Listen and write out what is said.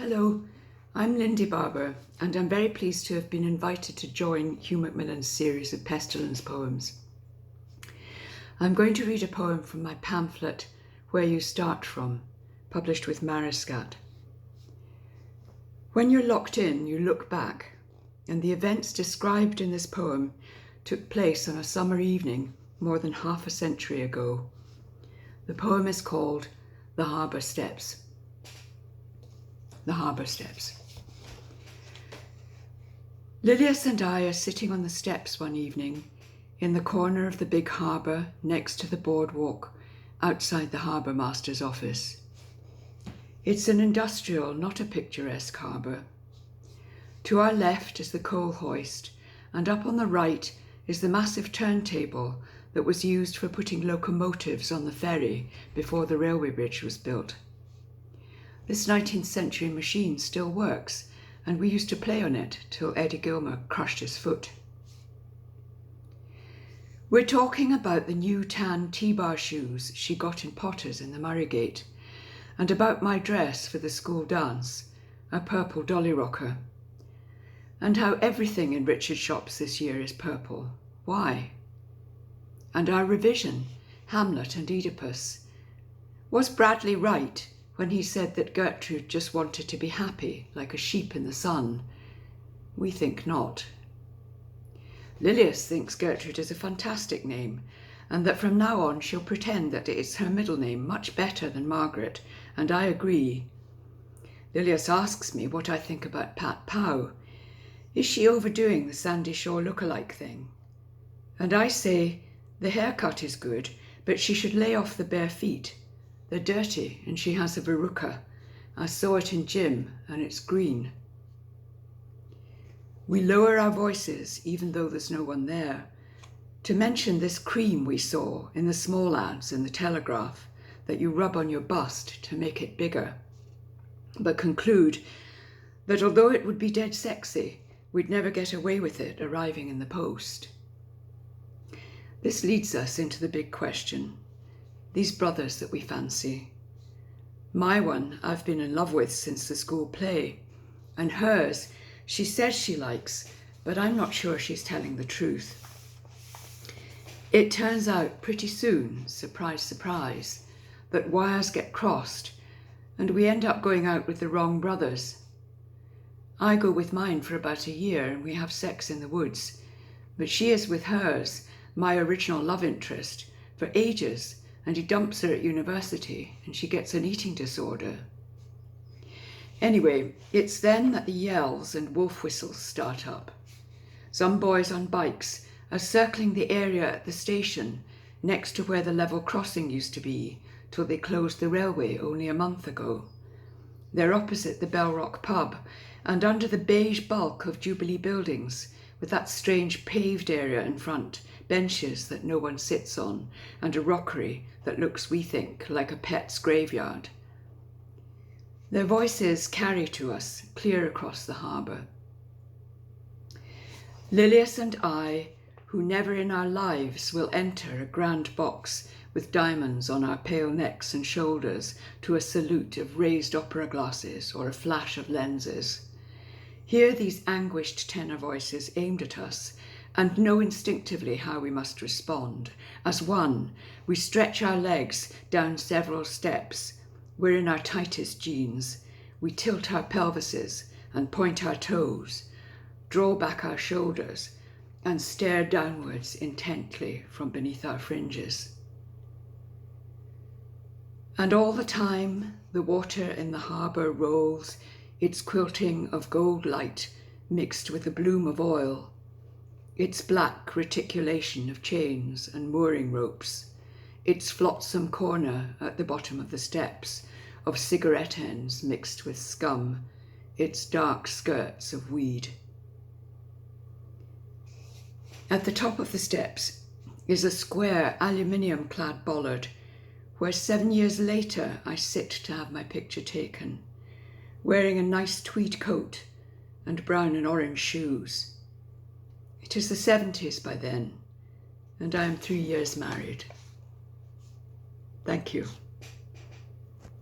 Hello, I'm Lindy Barbour, and I'm very pleased to have been invited to join Hugh Macmillan's series of pestilence poems. I'm going to read a poem from my pamphlet, Where You Start From, published with Mariscat. When you're locked in, you look back, and the events described in this poem took place on a summer evening more than half a century ago. The poem is called The Harbour Steps. The Harbour Steps. Lilias and I are sitting on the steps one evening in the corner of the big harbour next to the boardwalk outside the harbour master's office. It's an industrial, not a picturesque harbour. To our left is the coal hoist, and up on the right is the massive turntable that was used for putting locomotives on the ferry before the railway bridge was built. This 19th century machine still works, and we used to play on it till Eddie Gilmer crushed his foot. We're talking about the new tan T-bar shoes she got in Potter's in the Murraygate, and about my dress for the school dance, a purple dolly rocker, and how everything in Richard's shops this year is purple. Why? And our revision, Hamlet and Oedipus. Was Bradley right when he said that Gertrude just wanted to be happy, like a sheep in the sun? We think not. Lilias thinks Gertrude is a fantastic name, and that from now on she'll pretend that it's her middle name much better than Margaret, and I agree. Lilias asks me what I think about Pat Pow. Is she overdoing the Sandy Shore look-alike thing? And I say, the haircut is good, but she should lay off the bare feet. They're dirty, and she has a verruca. I saw it in gym, and it's green. We lower our voices, even though there's no one there, to mention this cream we saw in the small ads in the Telegraph that you rub on your bust to make it bigger, but conclude that although it would be dead sexy, we'd never get away with it arriving in the post. This leads us into the big question. These brothers that we fancy. My one I've been in love with since the school play, and hers she says she likes, but I'm not sure she's telling the truth. It turns out pretty soon, surprise, surprise, that wires get crossed and we end up going out with the wrong brothers. I go with mine for about a year and we have sex in the woods, but she is with hers, my original love interest, for ages, and he dumps her at university and she gets an eating disorder. Anyway, it's then that the yells and wolf whistles start up. Some boys on bikes are circling the area at the station next to where the level crossing used to be till they closed the railway only a month ago. They're opposite the Bell Rock pub and under the beige bulk of Jubilee buildings with that strange paved area in front, benches that no one sits on, and a rockery that looks, we think, like a pet's graveyard. Their voices carry to us clear across the harbour. Lilias and I, who never in our lives will enter a grand box with diamonds on our pale necks and shoulders to a salute of raised opera glasses or a flash of lenses, hear these anguished tenor voices aimed at us and know instinctively how we must respond. As one, we stretch our legs down several steps. We're in our tightest jeans. We tilt our pelvises and point our toes, draw back our shoulders, and stare downwards intently from beneath our fringes. And all the time, the water in the harbour rolls, its quilting of gold light mixed with the bloom of oil, its black reticulation of chains and mooring ropes, its flotsam corner at the bottom of the steps of cigarette ends mixed with scum, its dark skirts of weed. At the top of the steps is a square aluminium-clad bollard where 7 years later I sit to have my picture taken, wearing a nice tweed coat and brown and orange shoes. It is the 70s by then, and I am 3 years married. Thank you.